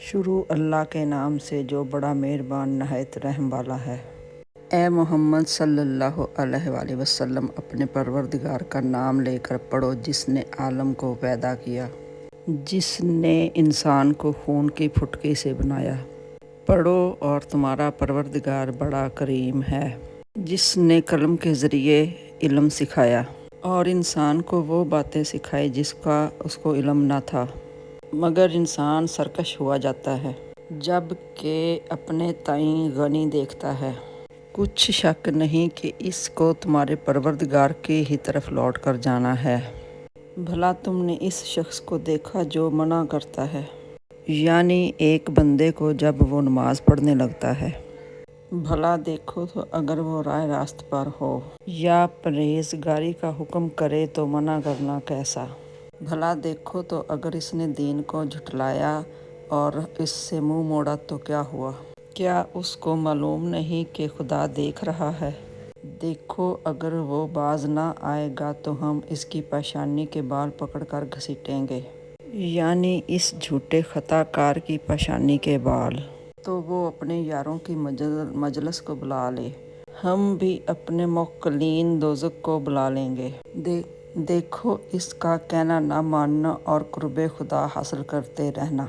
شروع اللہ کے نام سے جو بڑا مہربان نہایت رحم والا ہے۔ اے محمد صلی اللہ علیہ وآلہ وسلم، اپنے پروردگار کا نام لے کر پڑھو جس نے عالم کو پیدا کیا، جس نے انسان کو خون کی پھٹکی سے بنایا۔ پڑھو اور تمہارا پروردگار بڑا کریم ہے، جس نے قلم کے ذریعے علم سکھایا اور انسان کو وہ باتیں سکھائی جس کا اس کو علم نہ تھا، مگر انسان سرکش ہوا جاتا ہے جب کہ اپنے تئیں غنی دیکھتا ہے۔ کچھ شک نہیں کہ اس کو تمہارے پروردگار کی ہی طرف لوٹ کر جانا ہے۔ بھلا تم نے اس شخص کو دیکھا جو منع کرتا ہے، یعنی ایک بندے کو جب وہ نماز پڑھنے لگتا ہے؟ بھلا دیکھو تو اگر وہ راہ راست پر ہو یا پرہیزگاری کا حکم کرے تو منع کرنا کیسا؟ بھلا دیکھو تو اگر اس نے دین کو جھٹلایا اور اس سے منہ موڑا تو کیا ہوا؟ کیا اس کو معلوم نہیں کہ خدا دیکھ رہا ہے؟ دیکھو اگر وہ باز نہ آئے گا تو ہم اس کی پیشانی کے بال پکڑ کر گھسیٹیں گے، یعنی اس جھوٹے خطا کار کی پیشانی کے بال۔ تو وہ اپنے یاروں کی مجلس کو بلا لے، ہم بھی اپنے موکلین دوزخ کو بلا لیں گے۔ دیکھو اس کا کہنا نہ ماننا اور قرب خدا حاصل کرتے رہنا۔